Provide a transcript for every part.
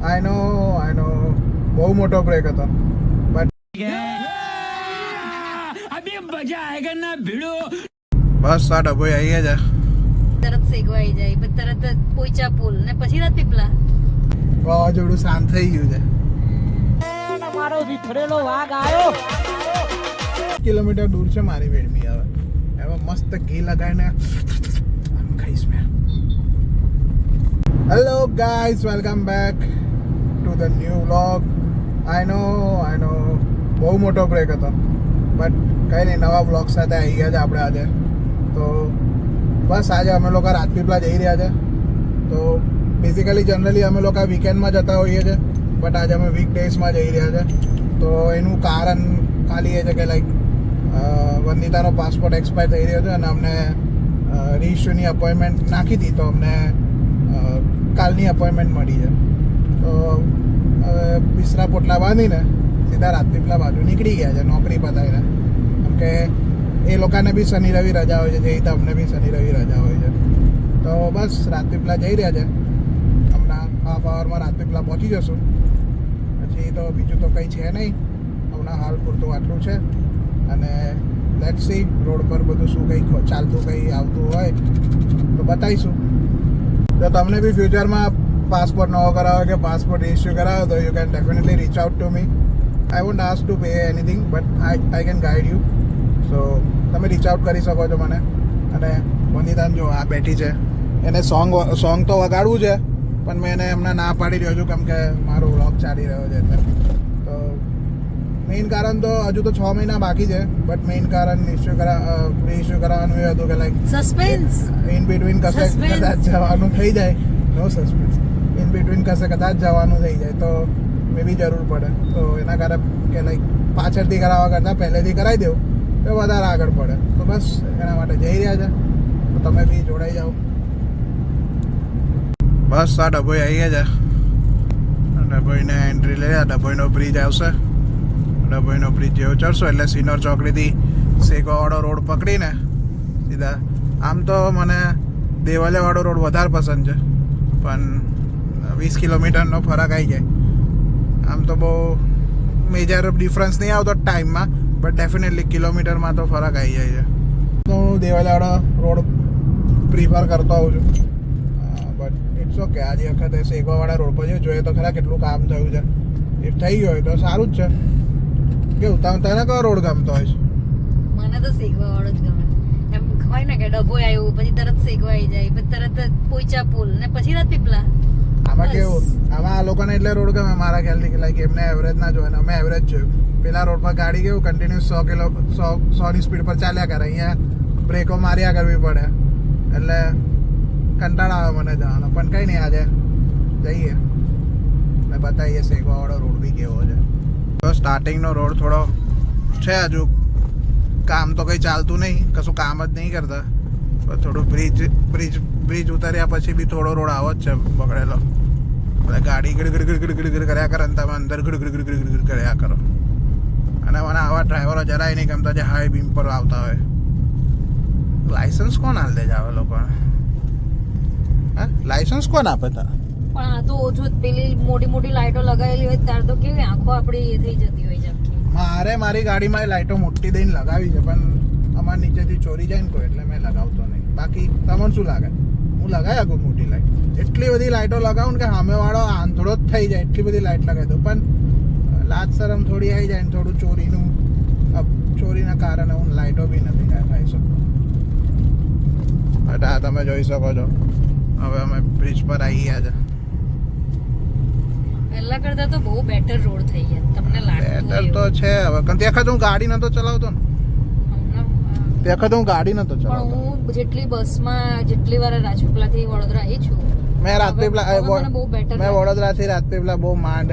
આઈ know બહુ મોટો break હતો બટ અભી મજા આયેગા ના ભીડો. બસ આ ડબ્બો આવી છે. તરત સેગવાઈ જાય પછી તરત જ પોઈચા પુલ ને પછી રાજપીપળા. વાવાઝોડું શાંત થઈ ગયું છે. મારો વિખરેલો વાઘ આવ્યો. કિલોમીટર દૂર છે મારી વેડમી. હવે એમાં મસ્ત ઘી લગાવીને ખાઈશ મેં. Hello guys, welcome back to the new vlog. I know બહુ મોટો બ્રેક હતો બટ કંઈ નહીં, નવા બ્લોગ સાથે આવી ગયા છે આપણે આજે. તો બસ આજે અમે લોકો રાજપીપળા જઈ રહ્યા છે. તો બેઝિકલી જનરલી અમે લોકો વીકેન્ડમાં જતા હોઈએ છીએ બટ આજે અમે વીકડેઝમાં જઈ રહ્યા છે. તો એનું કારણ ખાલી એ છે કે લાઈક વંદિતાનો પાસપોર્ટ એક્સપાયર થઈ રહ્યો છે અને અમને રિઇશ્યુની અપોઇન્ટમેન્ટ નાખી હતી. તો અમને કાલની અપોઇન્ટમેન્ટ મળી છે. તો હવે બિસરા પોટલા બાંધીને સીધા રાજપીપળા બાજુ નીકળી ગયા છે નોકરી પતાવીને. કેમ કે એ લોકોને બી શનિ રવિ રજા હોય છે, જે રીતે અમને બી શનિ રવિ રજા હોય છે. તો બસ રાજપીપળા જઈ રહ્યા છે. હમણાં હાફ આવરમાં રાજપીપળા પહોંચી જશું. પછી તો બીજું તો કંઈ છે નહીં. હમણાં હાલ પૂરતું આટલું છે અને લેટ્સ સી રોડ પર બધું શું કંઈ ચાલતું કંઈ આવતું હોય તો બતાવીશું. જો તમને બી ફ્યુચરમાં પાસપોર્ટ નવો કરાવો કે પાસપોર્ટ ઇસ્યુ કરાવો તો you can definitely reach out to me. I won't ask to pay anything but I can guide you. So તમે રીચ આઉટ કરી શકો છો મને. અને વંદિતાન જો આ બેઠી છે, એને સોંગ તો વગાડવું છે પણ મેં એને એમને ના પાડી રહ્યો છું કેમ કે મારો વ્લોગ ચાલી રહ્યો છે એટલે. તો મેઇન કારણ તો હજુ તો 6 મહિના બાકી છે બટ મેઇન કારણ ઇસ્યુ કરાવવાનું એ હતું કે લાઈક સસ્પેન્સ ઇન બિટવીન કશે કદાચ જવાનું થઈ જાય. નો સસ્પેન્સ. ઇન બિટવીન કશે કદાચ જવાનું થઈ જાય તો મે બી જરૂર પડે. તો એના કારણે કે લાઈક પાછળથી કરાવવા કરતાં પહેલેથી કરાવી દેવું તો વધારે આગળ પડે. તો બસ એના માટે જઈ રહ્યા છે. તો તમે બી જોડાઈ જાઓ. બસ આ ડભોઈ આવી ગયા છે. ડભોઈને એન્ટ્રી લઈ રહ્યા. ડભોઈનો બ્રિજ આવશે. ડભોઈનો બ્રિજ જેવો ચડશો એટલે સિનોર ચોકડીથી સેગવાવાળો રોડ પકડીને સીધા. આમ તો મને દેવાલિયાવાળો રોડ વધારે પસંદ છે પણ 20 કિલોમીટરનો ફરક આવી જાય. આમ તો બહુ મેજર ડિફરન્સ નહીં આવતો ટાઈમમાં બટ ડેફિનેટલી કિલોમીટરમાં તો ફરક આવી જાય છે. તો હું દેવાલિયાવાળો રોડ પ્રિફર કરતો આવું છું બટ ઇટ્સ ઓકે. આજે વખતે સેગવાવાળા રોડ પર જોઈએ તો ખરા કેટલું કામ થયું છે. ઇફ થઈ ગયું હોય તો સારું જ છે. કેવું તને કયો રોડ ગમતો હોય છે? મને તો સેગવા વાળો જ ગમે. એમ હોય ને કે ડબ્બો આવ્યું પછી તરત સેગવાઈ જાય પછી તરત જ પોઈચા પુલ ને પછી રાજપીપળા. આમાં કેવું, આમાં આ લોકોને એટલે રોડ ગમે મારા ખ્યાલથી કે લાઈક એમને એવરેજ ના જોવે ને અમે એવરેજ જોયું. પેલા રોડ પર ગાડી કેવું કન્ટિન્યુઅસ 100 ની સ્પીડ પર ચાલ્યા કરે. અહીંયા બ્રેકો માર્યા કરવી પડે એટલે કંટાળા આવે મને જવાનો. પણ કંઈ નહીં, આજે જઈએ ને બતાવીએ સેગવાવાળો રોડ બી કેવો છે. તો સ્ટાર્ટિંગનો રોડ થોડો છે, હજુ કામ તો કંઈ ચાલતું નહીં, કશું કામ જ નહીં કરતા. પણ થોડું બ્રિજ ઉતાર્યા પછી બી થોડો રોડ આવો જ છે બગડેલો. એટલે ગાડી ગીડ કર્યા કરે ને તમે અંદર ગીડ કર્યા કરો. અને મને આવા ડ્રાઈવરો જરાય નહીં ગમતા જે હાઈ બીમ પર આવતા હોય. લાયસન્સ કોણ હાલ દે છે આવે લોકોને? હા, લાયસન્સ કોણ આપે તારે? પણ આ તો ઓછું જ પેલી મોટી મોટી લાઈટો લગાવેલી હોય ત્યારે તો કેવી આંખો આપણી એ થઈ જતી હોય છે આખી. મારે મારી ગાડીમાં લાઈટો મોટી દઈને લગાવી છે પણ અમારા નીચેથી ચોરી જાય ને કોઈ એટલે મેં લગાવતો નહીં. બાકી તમને શું લાગે? હું લગાવી શકું મોટી લાઈટ. એટલી બધી લાઈટો લગાવું કે સામેવાળો આંધળો જ થઈ જાય એટલી બધી લાઈટ લગાવી દઉં. પણ લાજ શરમ થોડી આવી જાય ને થોડું ચોરીના કારણે હું લાઈટો બી નથી ખાઈ શકતો. બટ આ તમે જોઈ શકો છો હવે અમે બ્રિજ પર આવી ગયા છે. પહેલા કરતા તો બહુ બેટર રોડ થઈ ગયા. તમને લાગતું બેટર તો છે હવે. ત્યાં વખત હું ગાડી નતો ચલાવતો ને. તે વખત હું ગાડી નતો ચલાવતો. પણ હું જેટલી વાર રાજપીપળાથી વડોદરા આવી છું મેં વડોદરાથી રાજપીપળા બહુ માંડ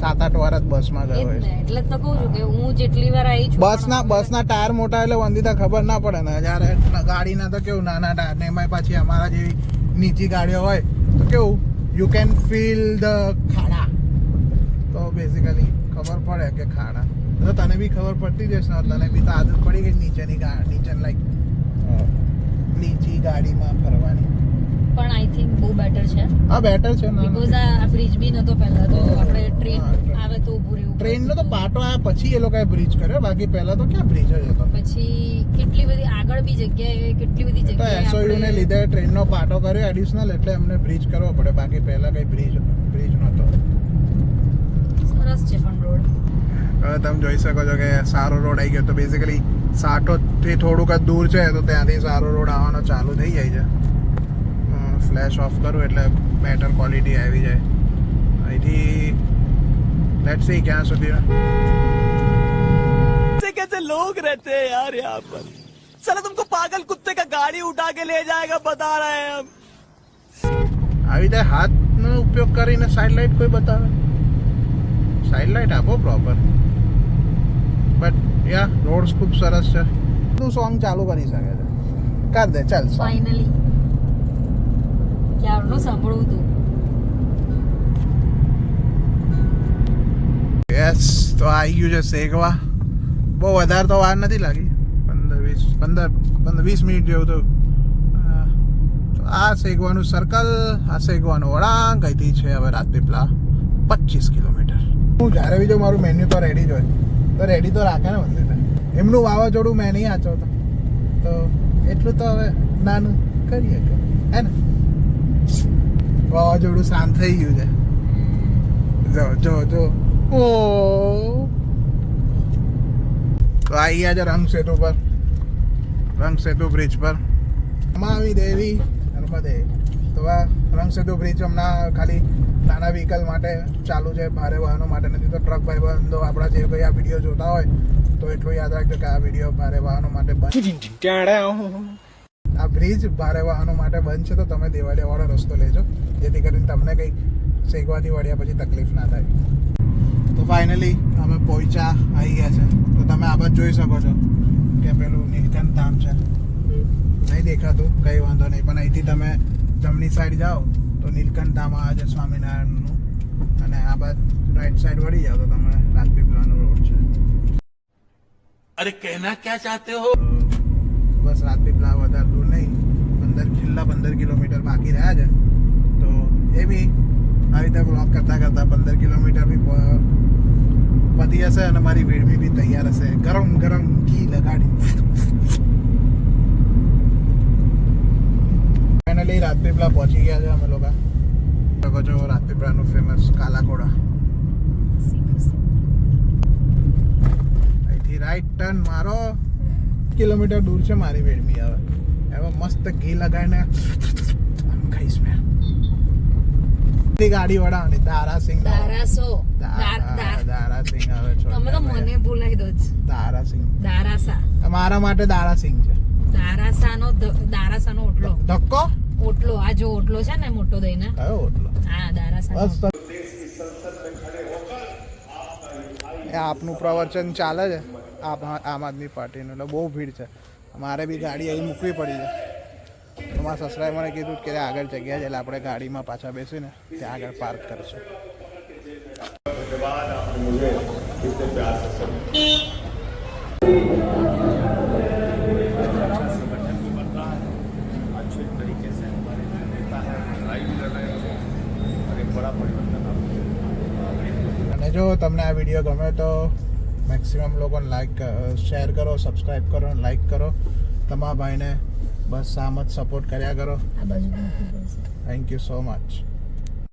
7-8 વાર જ બસમાં ગયો હોય. એટલે તો કહું છું કે હું જેટલી વાર આવી છું બસના ટાયર મોટા એટલે વંદિતા ખબર ના પડે ને. જ્યારે ગાડીના તો કેવું નાના ટાયર ને એમાં પાછી અમારા જેવી નીચી ગાડીઓ હોય તો કેવું યુ કેન ફીલ ધ ખાડા. તો બેઝિકલી ખબર પડે કે ખાડા. તો તને બી ખબર પડતી જશે ને. તને બી તો આદત પડી ગઈ નીચે લાઈક નીચી ગાડીમાં ફરવાની. પણ આઈ થિંક બહુ બેટર છે હા બેટર છે ના બીકોઝ આ બ્રિજ બી નતો પહેલા તો આપણે ટ્રેન હા, ટ્રેન. આવે તો ઊભું રહેવું ટ્રેનનો તો પડતું. પાટો આવ્યા પછી એ લોકોએ બ્રિજ કર્યો બાકી પહેલા તો ક્યાં બ્રિજ જ હતો પછી કેટલી બધી આગળ બી જગ્યાએ કેટલી બધી તો જગ્યાએ એસઓયુ ને આપણે- લીધે ટ્રેનનો પાટો કર્યો એડિશનલ એટલે અમને બ્રિજ કરવો પડે બાકી પહેલા કઈ બ્રિજ નહોતો સરસ છે પણ રોડ હવે તમે જોઈ શકો છો કે સારો રોડ આવી ગયો તો બેઝિકલી સાટોથી થોડુંક જ દૂર છે તો ત્યાંથી સારો રોડ આવવાનો ચાલુ થઈ જાય છે ફ્લેશ ઓફ કરું એટલે બેટર ક્વોલિટી આવી જાય અહીંથી લેટ્સ સી ક્યાં સુધી कैसे कैसे लोग रहते हैं यार यहाँ पर साला तुमको पागल कुत्ते का गाड़ी उठा के ले जाएगा बता रहे हैं हम આવી રીતે હાથનો ઉપયોગ કરીને સાઇડ લાઇટ કોઈ બતાવે સાઇડ લાઇટ આપો પ્રોપર બટ યા રોડ્સ ખૂબ સરસ છે તું સોંગ ચાલુ કરી શકે છે કર દે ચાલ song. ફાઇનલી ક્યારનું સાંભળવું તું યસ તો આવી ગયું છે શેકવા બહુ વધારે તો વાર નથી લાગી 15-20 મિનિટ જેવું તો આ શેકવાનું સર્કલ આ શેકવાનું વળાંક અહીંથી છે હવે રાજપીપળા 25 કિલોમીટર હું જ્યારે બી જો મારું મેન્યુ તો રેડી જ હોય તો રેડી તો રાખે ને બંને એમનું વાવાઝોડું મેં નહીં આચવતો તો એટલું તો હવે નાનું કરીએ કે હે ને વાવાઝોડું શાંત થઈ ગયું છે જો ઓ તો આવી ગયા છે રંગ સેતુ પર રંગ સેતુ બ્રિજ પર માવી દેવી નર્મદે તો આ રંગ સેતુ બ્રિજ હમણાં ખાલી નાના વ્હીકલ માટે ચાલુ છે ભારે વાહનો માટે નથી તો ટ્રક ભાઈબંધો આપણા જે કોઈ આ વિડીયો જોતા હોય તો એટલું યાદ રાખજો કે આ વિડીયો ભારે વાહનો માટે બંધ આ બ્રિજ ભારે વાહનો માટે બંધ છે તો તમે દેવાલિયાવાળો રસ્તો લેજો જેથી કરીને તમને કંઈ શેકવાથી વળ્યા પછી તકલીફ ના થાય તો ફાઇનલી અમે પહોંચ્યા આવી ગયા છે તો તમે આ બાજુ જોઈ શકો છો કે પેલું નીલકંઠ ધામ છે નહીં દેખાતું કંઈ વાંધો નહીં પણ અહીંથી તમે જમણી સાઈડ જાઓ તો નીલકંઠ ધામ આવે છે સ્વામિનારાયણનું અને આ બાજુ રાઈટ સાઈડ વળી જાઓ તો તમે રાજપીપળાનો રોડ છે अरे कहना क्या चाहते हो બસ રાજપીપળા વધારે દૂર નહીં 15 કિલોમીટર બાકી રહ્યા છે તો એ બી આવી રીતે બ્લોક કરતાં 15 કિલોમીટર બી પતી જશે અને મારી વેડમી બી તૈયાર હશે ગરમ ગરમ ઘી લગાડી ફાઇનલી રાજપીપળા પહોંચી ગયા છે અમે લોકો શકો છો રાજપીપળાનું ફેમસ કાલાઘોડા અહીંથી રાઈટ ટર્ન મારો કિલોમીટર દૂર છે મારી વેડમી હવે એમાં મસ્ત ઘી લગાવીને આમ ખાઈશ મેં ગાડી વડાવવાની દારાસિંહ દારાસો દારાસિંહ આવે છો તમે તો મને બોલાવી દો જ દારાસિંહ દારાસા મારા માટે દારાસિંહ છે દારાસાનો ઓટલો ધક્કો ઓટલો આ જો ઓટલો છે ને મોટો દઈને કયો ઓટલો હા દારાસાનો બસ એ આપનું પ્રવચન ચાલે છે આમ આદમી પાર્ટીનું એટલે બહુ ભીડ છે મારે બી ગાડી અહીં મૂકવી પડી છે તો મારા સસરાએ મને કીધું કે આગળ જગ્યા છે એટલે આપણે ગાડીમાં પાછા બેસીને ત્યાં આગળ પાર્ક કરીશું અને જો તમને આ વિડીયો ગમે તો મેક્સિમમ લોકોને લાઈક શેર કરો સબસ્ક્રાઈબ કરો લાઈક કરો તમારા ભાઈને બસ આમ જ સપોર્ટ કર્યા કરો આ બાજુ મૂકવું પડશે. Thank you so much